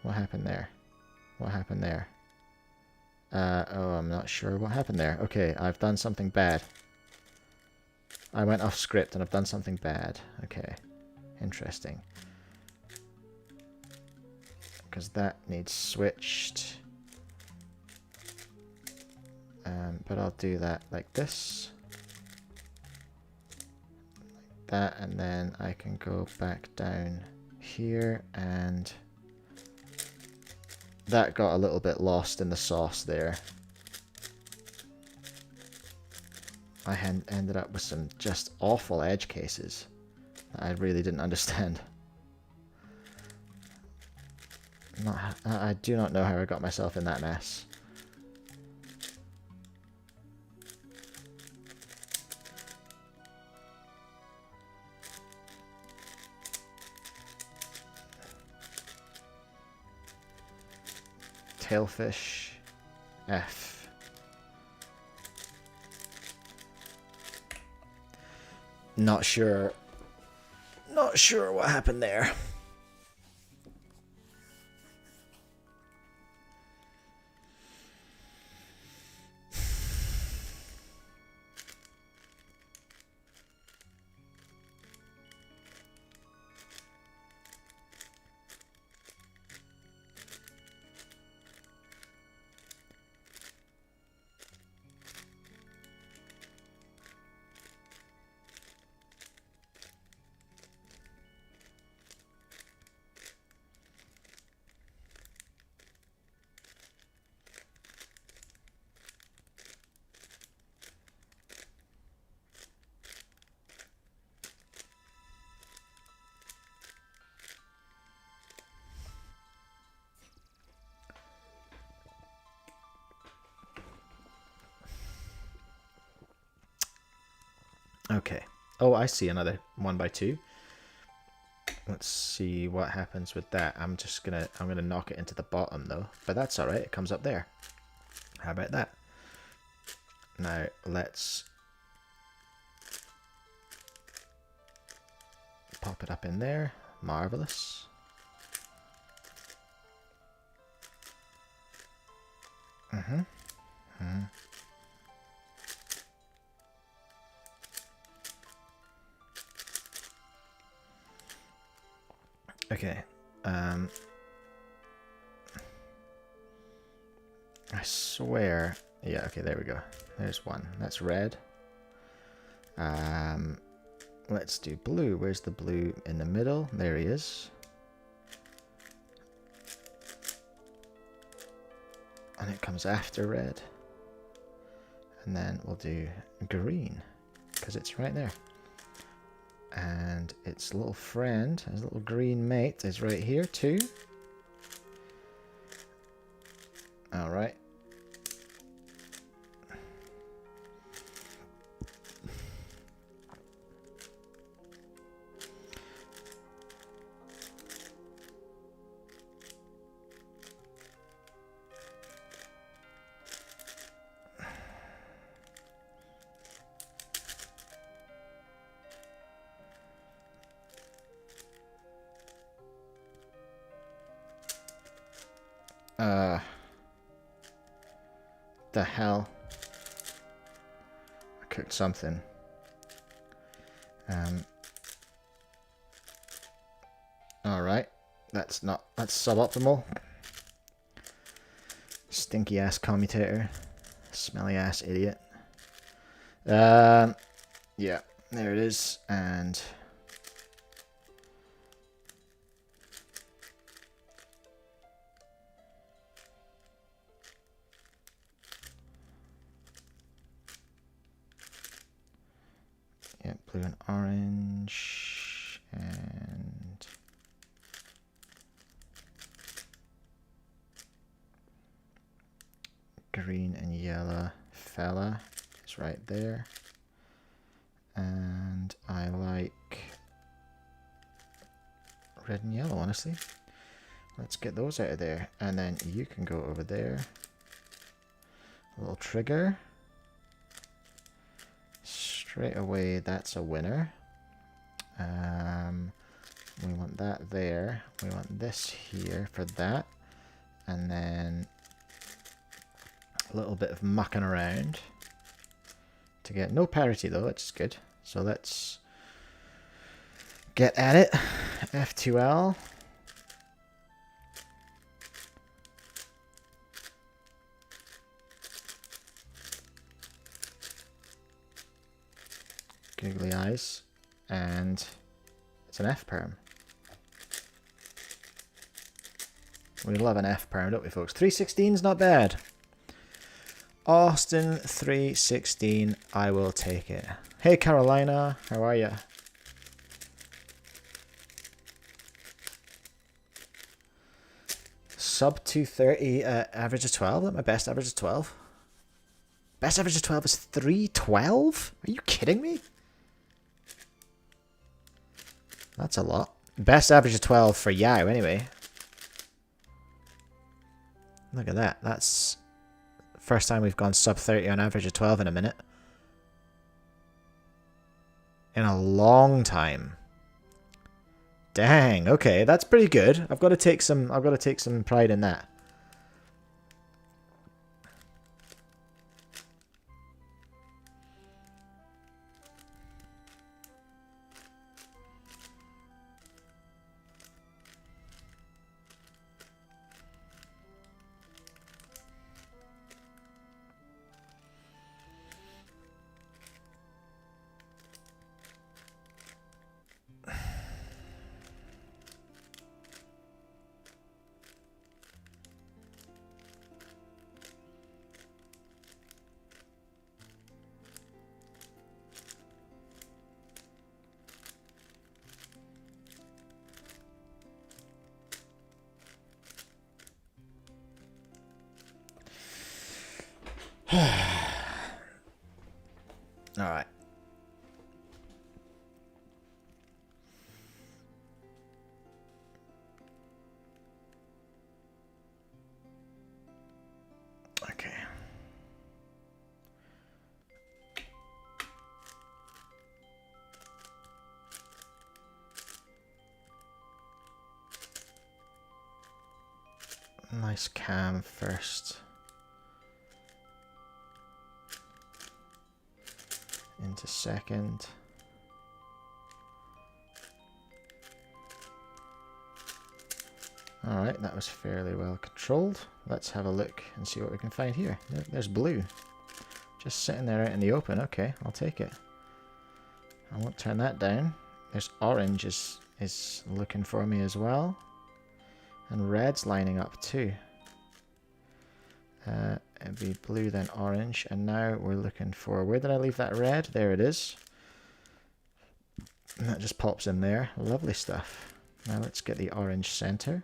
Speaker 1: What happened there? What happened there? Oh, I'm not sure what happened there. Okay, I've done something bad. I went off script and I've done something bad. Okay, interesting. Because that needs switched. But I'll do that like this. Like that, and then I can go back down here, and that got a little bit lost in the sauce there. I ended up with some just awful edge cases that I really didn't understand. I do not know how I got myself in that mess. Tailfish F. Not sure what happened there. Okay. Oh, I see another 1x2. Let's see what happens with that. I'm gonna knock it into the bottom though, but that's all right. It comes up there. How about that? Now let's pop it up in there. Marvelous. Okay. I swear. Yeah, okay, there we go. There's one. That's red. Let's do blue. Where's the blue in the middle? There he is. And it comes after red. And then we'll do green, because it's right there. And its little friend, his little green mate, is right here too. Alright. The hell? I cooked something. Alright. That's suboptimal. Stinky ass commutator. Smelly ass idiot. Yeah, there it is. And yeah, blue and orange, and green and yellow fella is right there. And I like red and yellow, honestly. Let's get those out of there. And then you can go over there. A little trigger. Straight away, that's a winner. We want that there. We want this here for that. And then a little bit of mucking around to get no parity though, which is good. So let's get at it. F2L. Googly eyes, and it's an F perm. We love an F perm, don't we, folks? 316's not bad. Austin 316, I will take it. Hey, Carolina, how are you? Sub 230, average of 12. That my best average of 12. Best average of 12 is 312? Are you kidding me? That's a lot. Best average of 12 for Yau, anyway. Look at that. That's first time we've gone sub 30 on average of 12 in a minute. In a long time. Dang, okay, that's pretty good. I've got to take some pride in that. All right. Okay. Nice cam first. Into second. Alright, that was fairly well controlled. Let's have a look and see what we can find here. There's blue. Just sitting there out in the open. Okay, I'll take it. I won't turn that down. There's orange is looking for me as well. And red's lining up too. It'd be blue then orange, and now we're looking for, where did I leave that red? There it is. And that just pops in there. Lovely stuff. Now let's get the orange center.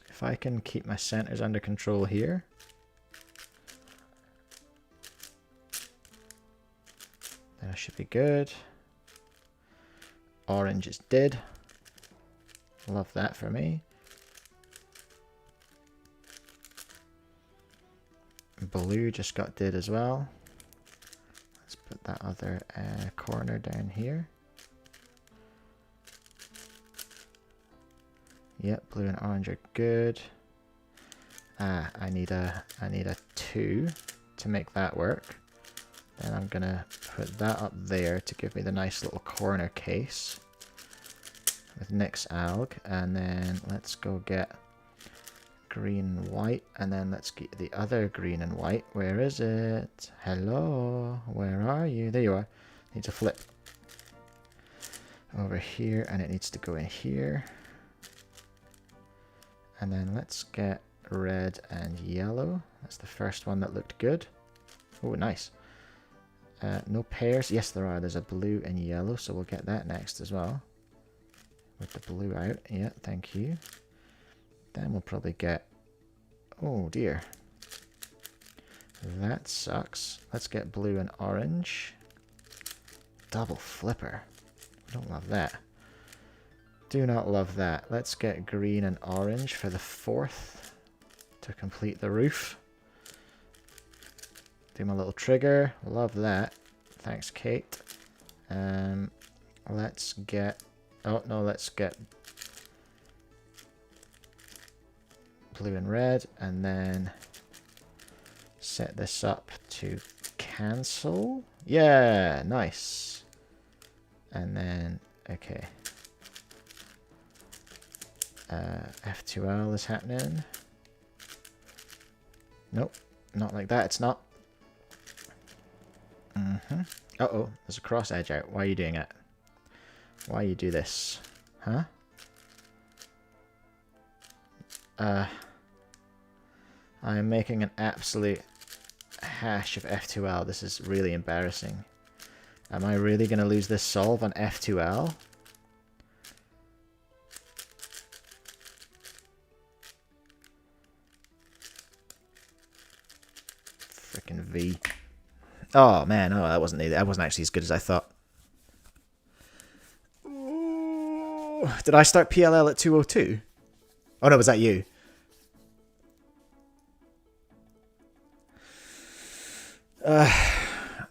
Speaker 1: If I can keep my centers under control here. Then I should be good. Orange is dead. Love that for me. Blue just got did as well. Let's put that other corner down here. Yep, blue and orange are good. Ah, I need a 2 to make that work. Then I'm gonna put that up there to give me the nice little corner case with Nick's alg, and then let's go get green and white, and then let's get the other green and white. Where is it? Hello, where are you? There you are. Need to flip over here, and it needs to go in here. And then let's get red and yellow. That's the first one that looked good. Oh, nice. No pairs. Yes, there are. There's a blue and yellow, so we'll get that next as well. With the blue out. Yeah, thank you. Then we'll probably get... Oh, dear. That sucks. Let's get blue and orange. Double flipper. Don't love that. Do not love that. Let's get green and orange for the 4th to complete the roof. Do my little trigger. Love that. Thanks, Kate. Let's get... Oh, no, let's get blue and red, and then set this up to cancel. Yeah, nice. And then, okay. F2L is happening. Nope, not like that, it's not. Uh-oh, there's a cross edge out. Why are you doing it? Why you do this? Huh? I am making an absolute hash of F2L. This is really embarrassing. Am I really going to lose this solve on F2L? Frickin' V. Oh man, oh that wasn't actually as good as I thought. Ooh. Did I start PLL at 202? Oh no, was that you?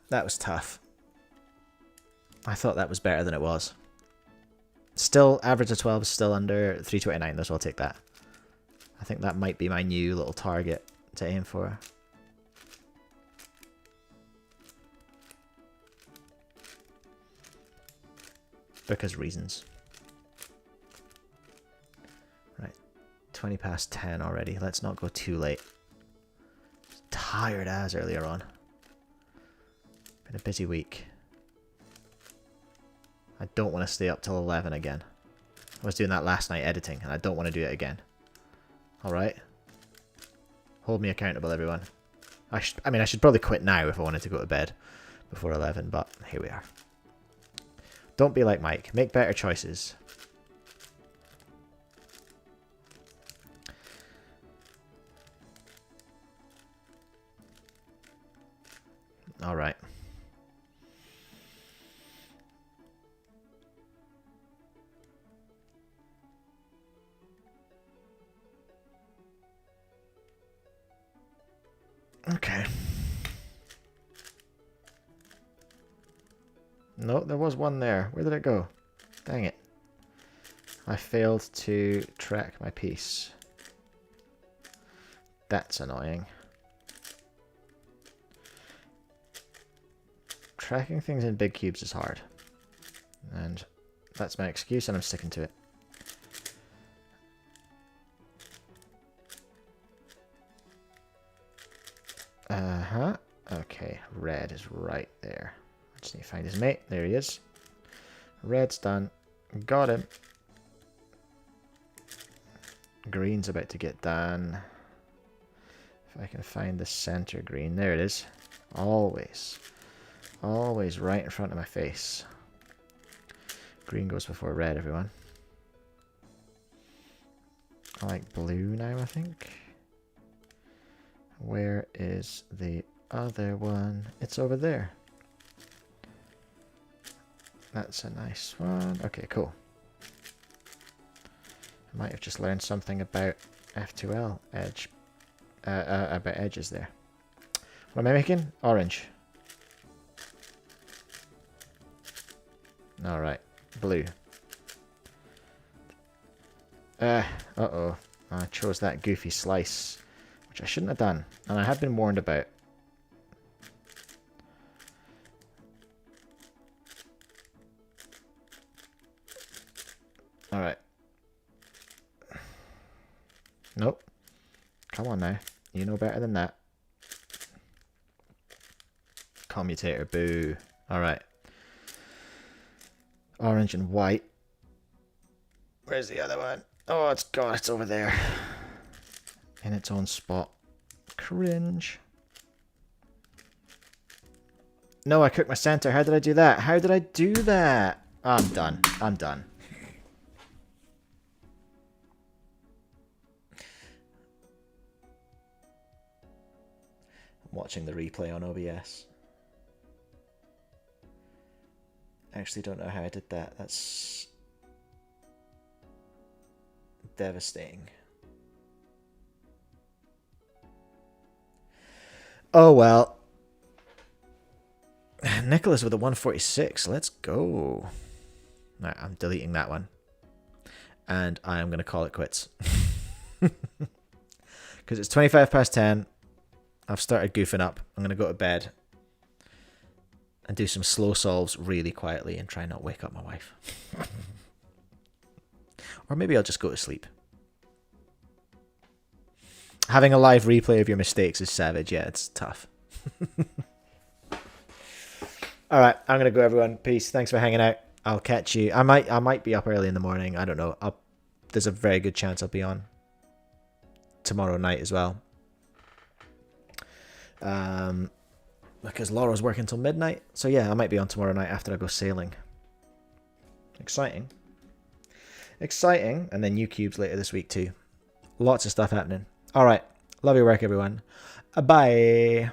Speaker 1: That was tough. I thought that was better than it was. Still, average of 12 is still under 329, though, so I'll take that. I think that might be my new little target to aim for. Because reasons. Right, 20 past 10 already. Let's not go too late. Tired as earlier on. Been a busy week. I don't want to stay up till 11 again. I was doing that last night editing, and I don't want to do it again. Alright? Hold me accountable, everyone. I should probably quit now if I wanted to go to bed before 11, but here we are. Don't be like Mike. Make better choices. Alright. Okay. No, there was one there. Where did it go? Dang it. I failed to track my piece. That's annoying. Tracking things in big cubes is hard. And that's my excuse and I'm sticking to it. Uh-huh. Okay, red is right there. I just need to find his mate. There he is. Red's done. Got him. Green's about to get done. If I can find the center green. There it is. Always. Always right in front of my face. Green goes before red, everyone. I like blue now, I think. Where is the other one? It's over there. That's a nice one. Okay, cool. I might have just learned something about F2L edge. About edges there. What am I making? Orange. Alright. Blue. Uh-oh. I chose that goofy slice. Which I shouldn't have done. And I have been warned about. Alright. Nope. Come on now. You know better than that. Commutator, boo. Alright. Orange and white. Where's the other one? Oh, it's gone. It's over there. In its own spot. Cringe. No, I cooked my center. How did I do that? How did I do that? I'm done. I'm done. I'm watching the replay on OBS. I actually don't know how I did that. That's devastating. Oh, well. Nicholas with a 146. Let's go. Right, I'm deleting that one. And I am going to call it quits. Because it's 25 past 10. I've started goofing up. I'm going to go to bed. And do some slow solves really quietly and try not wake up my wife. Or maybe I'll just go to sleep. Having a live replay of your mistakes is savage. Yeah, it's tough. All right, I'm gonna go, everyone. Peace. Thanks for hanging out. I'll catch you. I might be up early in the morning. I don't know. There's a very good chance I'll be on. tomorrow night as well. Because Laura's working till midnight. So yeah, I might be on tomorrow night after I go sailing. Exciting. Exciting. And then new cubes later this week too. Lots of stuff happening. All right. Love your work, everyone. Bye.